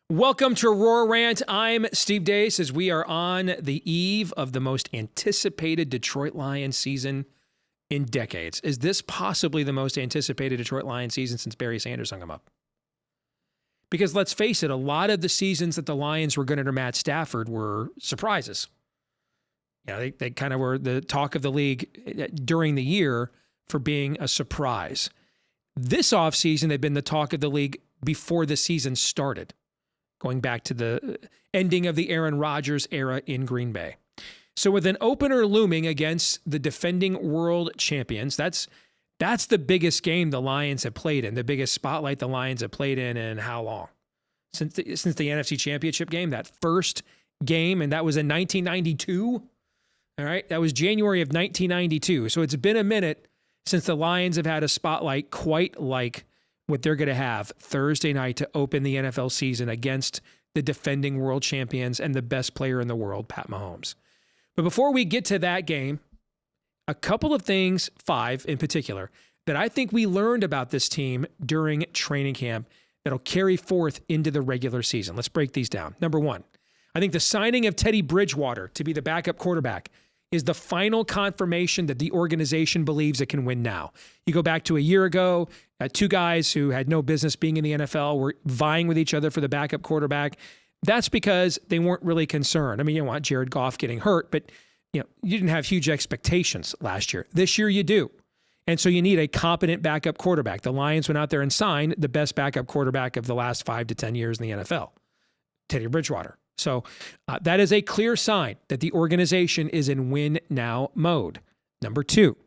Welcome to Roar Rant. I'm Steve Dace as we are on the eve of the most anticipated Detroit Lions season in decades. Is this possibly the most anticipated Detroit Lions season since Barry Sanders hung him up? Because let's face it, a lot of the seasons that the Lions were good under Matt Stafford were surprises. You know, they kind of were the talk of the league during the year for being a surprise. This offseason had been the talk of the league before the season started, going back to the ending of the Aaron Rodgers era in Green Bay. So with an opener looming against the defending world champions, that's the biggest game the Lions have played in, the biggest spotlight the Lions have played in how long? Since the NFC Championship game, that first game, and that was in 1992. All right, that was January of 1992. So it's been a minute since the Lions have had a spotlight quite like what they're going to have Thursday night to open the NFL season against the defending world champions and the best player in the world, Pat Mahomes. But before we get to that game, a couple of things, 5 in particular, that I think we learned about this team during training camp that'll carry forth into the regular season. Let's break these down. Number 1, I think the signing of Teddy Bridgewater to be the backup quarterback is the final confirmation that the organization believes it can win now. You go back to a year ago, 2 guys who had no business being in the NFL were vying with each other for the backup quarterback. That's because they weren't really concerned. I mean, you don't want Jared Goff getting hurt, but you didn't have huge expectations last year. This year you do. And so you need a competent backup quarterback. The Lions went out there and signed the best backup quarterback of the last 5 to 10 years in the NFL, Teddy Bridgewater. So that is a clear sign that the organization is in win-now mode. Number 2,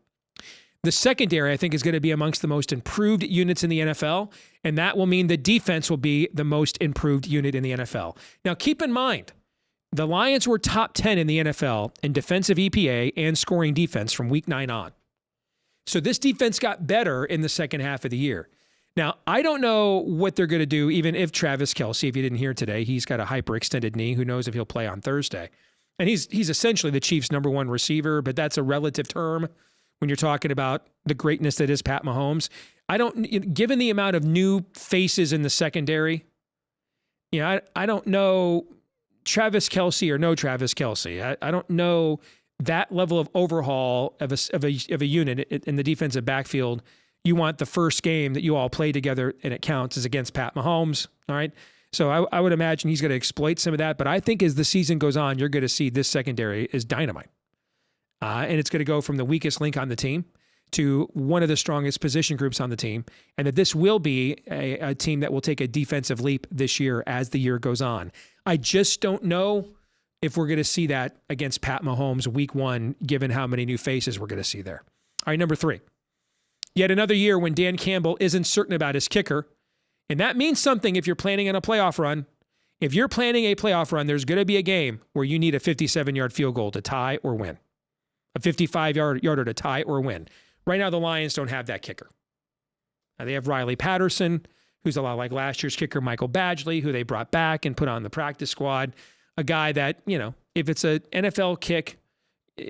the secondary, I think, is going to be amongst the most improved units in the NFL, and that will mean the defense will be the most improved unit in the NFL. Now, keep in mind, the Lions were top 10 in the NFL in defensive EPA and scoring defense from week 9 on. So this defense got better in the second half of the year. Now, I don't know what they're going to do, even if Travis Kelce, if you didn't hear today, he's got a hyperextended knee. Who knows if he'll play on Thursday? And he's essentially the Chiefs' number 1 receiver, but that's a relative term when you're talking about the greatness that is Pat Mahomes. Given the amount of new faces in the secondary, I don't know Travis Kelce or no Travis Kelce. I don't know that level of overhaul of a unit in the defensive backfield. You want the first game that you all play together and it counts is against Pat Mahomes, all right? So I would imagine he's going to exploit some of that, but I think as the season goes on, you're going to see this secondary is dynamite. And it's going to go from the weakest link on the team to one of the strongest position groups on the team, and that this will be a team that will take a defensive leap this year as the year goes on. I just don't know if we're going to see that against Pat Mahomes week 1, given how many new faces we're going to see there. All right, number 3. Yet another year when Dan Campbell isn't certain about his kicker. And that means something if you're planning on a playoff run. If you're planning a playoff run, there's going to be a game where you need a 57-yard field goal to tie or win. A 55-yarder to tie or win. Right now, the Lions don't have that kicker. Now, they have Riley Patterson, who's a lot like last year's kicker, Michael Badgley, who they brought back and put on the practice squad. A guy that, if it's an NFL kick,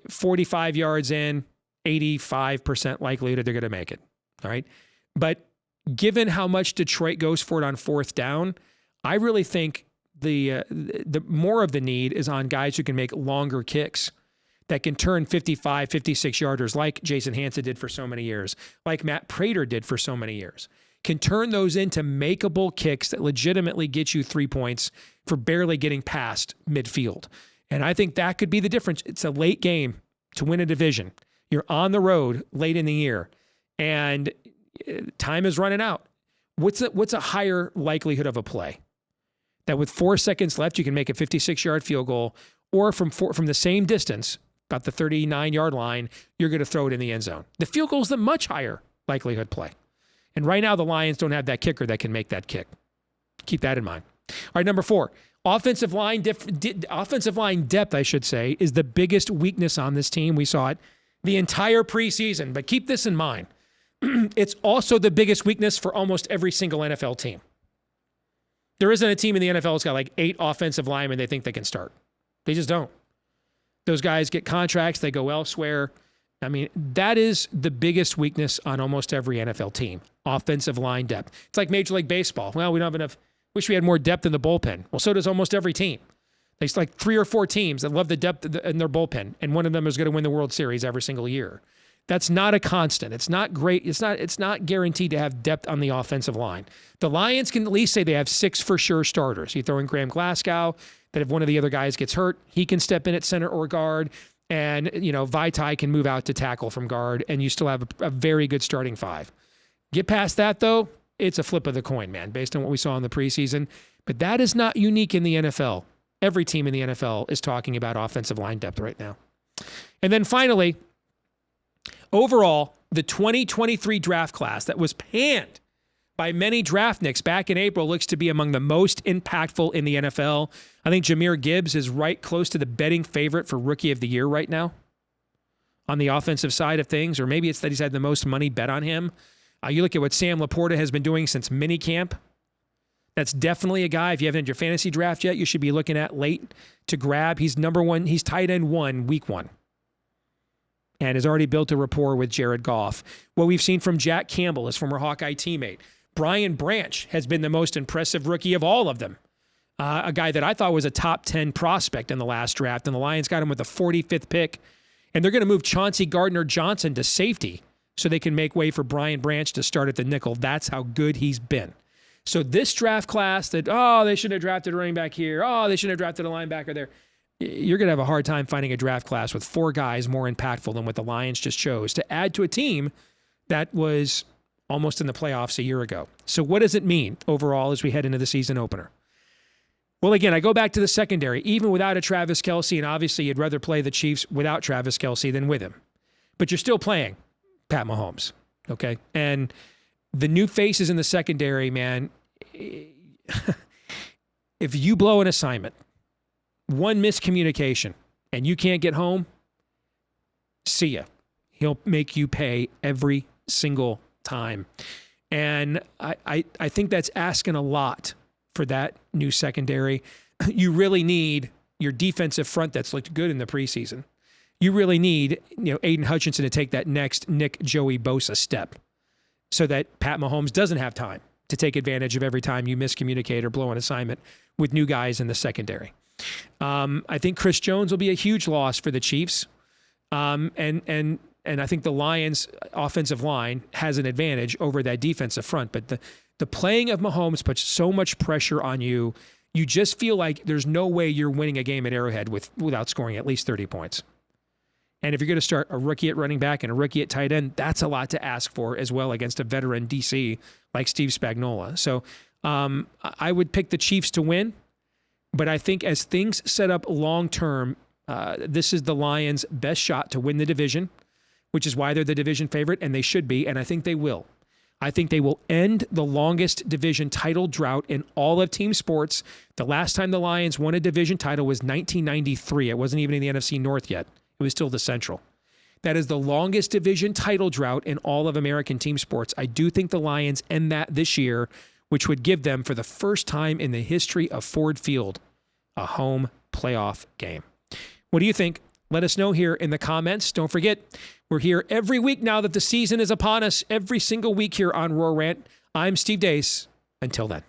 45 yards in, 85% likelihood that they're going to make it. All right. But given how much Detroit goes for it on 4th down, I really think the more of the need is on guys who can make longer kicks that can turn 55, 56 yarders like Jason Hanson did for so many years, like Matt Prater did for so many years, can turn those into makeable kicks that legitimately get you 3 points for barely getting past midfield. And I think that could be the difference. It's a late game to win a division. You're on the road late in the year, and time is running out. What's a higher likelihood of a play? That with 4 seconds left, you can make a 56-yard field goal, or from the same distance, about the 39-yard line, you're going to throw it in the end zone. The field goal is the much higher likelihood play. And right now, the Lions don't have that kicker that can make that kick. Keep that in mind. All right, number 4. Offensive line depth, I should say, is the biggest weakness on this team. We saw it the entire preseason, but keep this in mind. It's also the biggest weakness for almost every single NFL team. There isn't a team in the NFL that's got like 8 offensive linemen they think they can start. They just don't. Those guys get contracts, they go elsewhere. I mean, that is the biggest weakness on almost every NFL team, offensive line depth. It's like Major League Baseball. Well, we don't have Wish we had more depth in the bullpen. Well, so does almost every team. There's like 3 or 4 teams that love the depth in their bullpen, and one of them is going to win the World Series every single year. That's not a constant. It's not great. It's not guaranteed to have depth on the offensive line. The Lions can at least say they have 6 for sure starters. You throw in Graham Glasgow, that if one of the other guys gets hurt, he can step in at center or guard, and Vaitai can move out to tackle from guard, and you still have a very good starting 5. Get past that, though, it's a flip of the coin, man, based on what we saw in the preseason. But that is not unique in the NFL. Every team in the NFL is talking about offensive line depth right now. And then finally, overall, the 2023 draft class that was panned by many draftniks back in April looks to be among the most impactful in the NFL. I think Jahmyr Gibbs is right close to the betting favorite for Rookie of the Year right now on the offensive side of things, or maybe it's that he's had the most money bet on him. You look at what Sam Laporta has been doing since minicamp. That's definitely a guy, if you haven't had your fantasy draft yet, you should be looking at late to grab. He's number 1. He's tight end 1, week 1. And has already built a rapport with Jared Goff. What we've seen from Jack Campbell, his former Hawkeye teammate. Brian Branch has been the most impressive rookie of all of them. A guy that I thought was a top 10 prospect in the last draft, and the Lions got him with the 45th pick. And they're going to move Chauncey Gardner-Johnson to safety so they can make way for Brian Branch to start at the nickel. That's how good he's been. So this draft class that, they should have drafted a running back here. They should have drafted a linebacker there. You're going to have a hard time finding a draft class with 4 guys more impactful than what the Lions just chose to add to a team that was almost in the playoffs a year ago. So what does it mean overall as we head into the season opener? Well, again, I go back to the secondary. Even without a Travis Kelce, and obviously you'd rather play the Chiefs without Travis Kelce than with him. But you're still playing Pat Mahomes, okay? And the new faces in the secondary, man, if you blow an assignment, one miscommunication, and you can't get home, see ya. He'll make you pay every single time. And I think that's asking a lot for that new secondary. You really need your defensive front that's looked good in the preseason. You really need, Aiden Hutchinson to take that next Nick Joey Bosa step so that Pat Mahomes doesn't have time to take advantage of every time you miscommunicate or blow an assignment with new guys in the secondary. I think Chris Jones will be a huge loss for the Chiefs. And I think the Lions' offensive line has an advantage over that defensive front. But the playing of Mahomes puts so much pressure on you. You just feel like there's no way you're winning a game at Arrowhead without scoring at least 30 points. And if you're going to start a rookie at running back and a rookie at tight end, that's a lot to ask for as well against a veteran DC like Steve Spagnuolo. So I would pick the Chiefs to win. But I think as things set up long-term, this is the Lions' best shot to win the division, which is why they're the division favorite, and they should be, and I think they will. I think they will end the longest division title drought in all of team sports. The last time the Lions won a division title was 1993. It wasn't even in the NFC North yet. It was still the Central. That is the longest division title drought in all of American team sports. I do think the Lions end that this year, which would give them, for the first time in the history of Ford Field, a home playoff game. What do you think? Let us know here in the comments. Don't forget, we're here every week now that the season is upon us, every single week here on Roar Rant. I'm Steve Deace. Until then.